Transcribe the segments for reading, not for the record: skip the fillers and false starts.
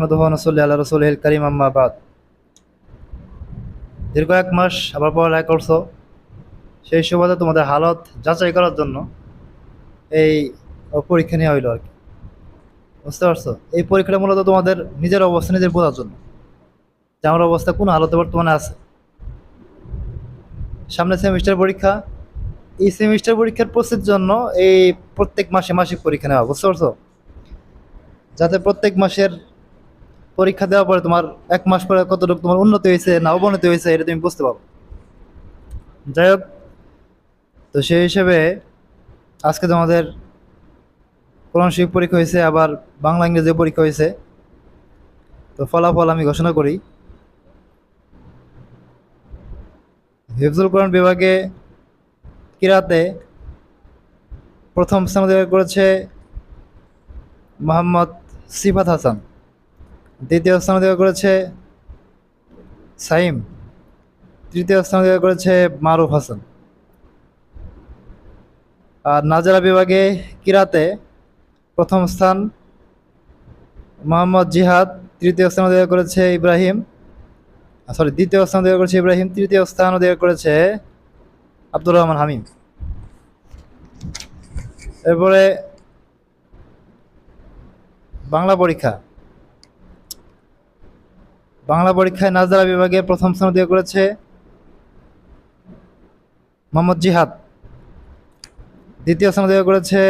রাসূলিল কারীম আম্মা বাদ। দীর্ঘ এক মাস আবার পড়ালেখা করছো, সেই সুবাদে তোমাদের হালত যাচাই করার জন্য এই পরীক্ষা নেওয়া হইলো আর কি। বুঝতে পারছো? এই পরীক্ষাটা মূলত তোমাদের নিজের অবস্থা নিজের বোঝার জন্য, যে আমার অবস্থা কোন হালতে বর্তমানে আছে। সামনে সেমিস্টার পরীক্ষা, এই সেমিস্টার পরীক্ষার প্রস্তুতির জন্য এই প্রত্যেক মাসে মাসিক পরীক্ষা নেওয়া। বুঝতে পারছো? যাতে প্রত্যেক মাসের পরীক্ষা দেওয়ার পরে তোমার এক মাস পরে কতটুকু তোমার উন্নতি হয়েছে না অবনতি হয়েছে এটা তুমি বুঝতে পারো। যাই হোক, তো সেই হিসেবে আজকে তোমাদের কোরআন শরীফ পরীক্ষা হয়েছে, আবার বাংলা ইংরেজি পরীক্ষা হয়েছে। তো ফলাফল আমি ঘোষণা করি। হিফজুল কোরআন বিভাগে কিরাতে প্রথম স্থান অধিকার করেছে মোহাম্মদ সিফাত হাসান। দ্বিতীয় স্থান অধিকার করেছে সাইম। তৃতীয় স্থান অধিকার করেছে মারুফ হাসান। আর নাজারা বিভাগে কিরাতে প্রথম স্থান মোহাম্মদ জিহাদ। তৃতীয় স্থান অধিকার করেছে ইব্রাহিম, দ্বিতীয় স্থান অধিকার করেছে ইব্রাহিম। তৃতীয় স্থান অধিকার করেছে আব্দুর রহমান হামিম। এরপরে বাংলা পরীক্ষা। বাংলা পরীক্ষায় নাজারা বিভাগে প্রথম স্থান অধিকার করেছে মোহাম্মদ জিহাদ। দ্বিতীয় স্থান অধিকার করেছে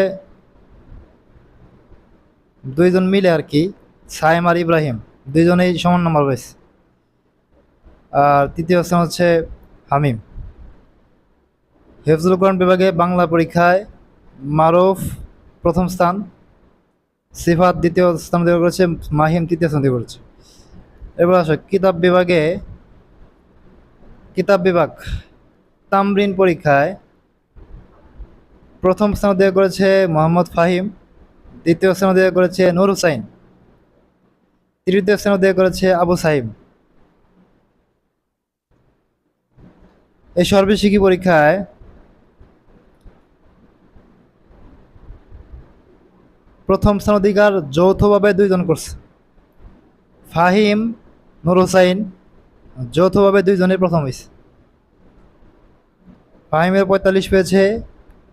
দুইজন মিলে আর কি, সাইম আর ইব্রাহিম, দুইজনেই সমান নম্বর পেয়েছে। আর তৃতীয় স্থান হচ্ছে হামিম। হিফজুল কোরআন বিভাগে বাংলা পরীক্ষায় মারুফ প্রথম স্থান, সিফাত দ্বিতীয় স্থান অধিকার করেছে, মাহিম তৃতীয় স্থান অধিকার করেছে। এবার আসো কিতাব বিভাগ তামরিন পরীক্ষায় প্রথম স্থান অধিকার করেছে মোহাম্মদ ফাহিম। দ্বিতীয় স্থান অধিকার করেছে নূর হুসাইন। তৃতীয় স্থান অধিকার করেছে আবু সাইম। এই সর্বশিক্ষী পরীক্ষায় প্রথম স্থান অধিকার যৌথভাবে দুইজন করছে, ফাহিম নূর হুসাইন যৌথভাবে দুইজনের প্রথম হয়েছে। ফাহিমের 45 পেয়েছে,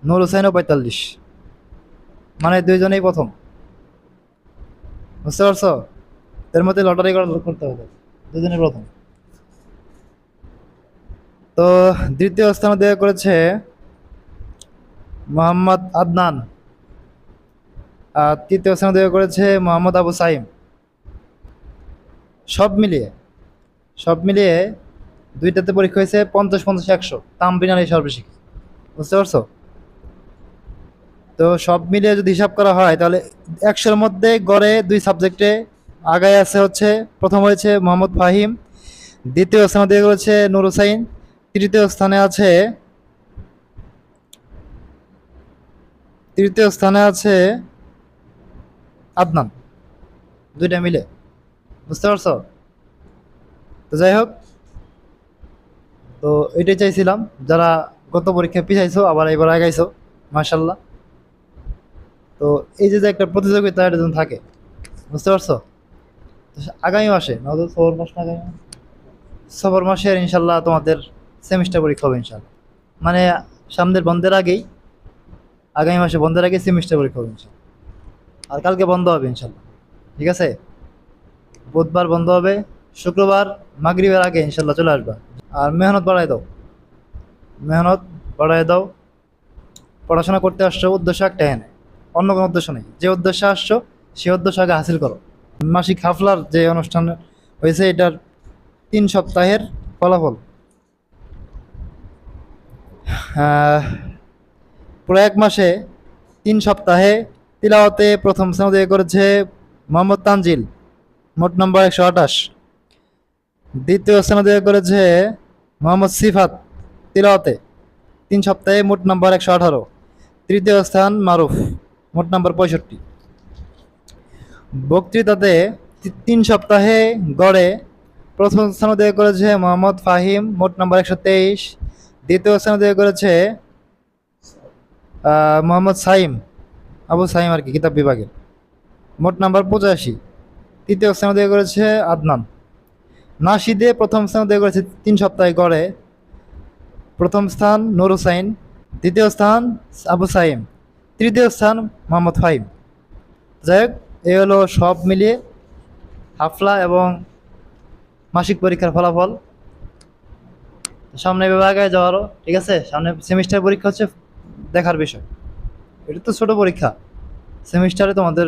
নূর হুসাইনও 45, মানে দুইজনেই প্রথম। বুঝতে পারছো? এর মধ্যে লটারি করতে হবে, দুজনের প্রথম। তো দ্বিতীয় স্থান অধিকার করেছে মোহাম্মদ আদনান, আর তৃতীয় স্থান অধিকার করেছে মোহাম্মদ আবু সাইম। সব মিলিয়ে দুইটাতে পরীক্ষা হয়েছে 50-50-100, তামরিন আর এই সর্বশিক্ষা। বুঝতে পারছো? তো সব মিলিয়ে যদি হিসাব করা হয় তাহলে 100-র মধ্যে গড়ে দুই সাবজেক্টে আগায় আছে হচ্ছে, প্রথম হয়েছে মোহাম্মদ ফাহিম, দ্বিতীয় স্থানে অধিকার করেছে নূর হুসাইন, তৃতীয় স্থানে আছে আদনান, দুইটা মিলে। বুঝতে পারছো? তো যাই হোক, তো এটাই চাইছিলাম, যারা গত পরীক্ষায় পিছাইছো আবার এবার আগাইছো, মাশাল্লাহ। তো এই যে একটা প্রতিযোগিতা এটা যেন থাকে। বুঝতে পারছো? তো আগামী মাসে নয়তো সফর মাসের ইনশাল্লাহ তোমাদের সেমিস্টার পরীক্ষা হবে ইনশাল্লাহ। মানে সামনের বন্ধের আগেই, আগামী মাসে বন্ধের আগে সেমিস্টার পরীক্ষা হবে ইনশাল্লাহ। আর কালকে বন্ধ হবে ইনশাল্লাহ। ঠিক আছে? বুধবার বন্ধ হবে, শুক্রবার মাগরিবের আগে ইনশাল্লাহ চলে আসবা। আর মেহনত বাড়ায় দাও। পড়াশোনা করতে আসছো, উদ্দেশ্য একটা এনে, অন্য কোনো উদ্দেশ্য নেই। যে উদ্দেশ্যে আসছো সেই উদ্দেশ্য আগে হাসিল করো। মাসিক হাফলার যে অনুষ্ঠান হয়েছে এটার 3 সপ্তাহের ফলাফল, পুরো এক মাসে 3 সপ্তাহে তিলাওয়াতে প্রথম স্থান অধিকার করেছে মোহাম্মদ তানজিল, মোট নম্বর 128। দ্বিতীয় স্থান অধিকার করেছে মোহাম্মদ সিফাত তিলাওয়াতে 3 সপ্তাহে মোট নম্বর 118। তৃতীয় স্থান মারুফ, মোট নম্বর 65। বক্তৃতাতে 3 সপ্তাহে গড়ে প্রথম স্থান অধিকার করেছে মোহাম্মদ ফাহিম, মোট নম্বর 123। দ্বিতীয় স্থান অধিকার করেছে মোহাম্মদ সাইম, আবু সাইম আর কি, কিতাব বিভাগের, মোট নাম্বার 85। তৃতীয় স্থান অধিকার করেছে আদনান। নাশিদে প্রথম স্থান অধিকার করেছে 3 সপ্তাহে গড়ে। প্রথম স্থান নূর হুসাইন, দ্বিতীয় স্থান আবু সাইম, তৃতীয় স্থান মোহাম্মদ ফাহিম। যাই হোক, এই হলো সব মিলিয়ে হাফলা এবং মাসিক পরীক্ষার ফলাফল। সামনে এভাবে আগে যাওয়ারও, ঠিক আছে, সামনে সেমিস্টার পরীক্ষা হচ্ছে দেখার বিষয়। এটা তো ছোট পরীক্ষা, সেমিস্টারে তোমাদের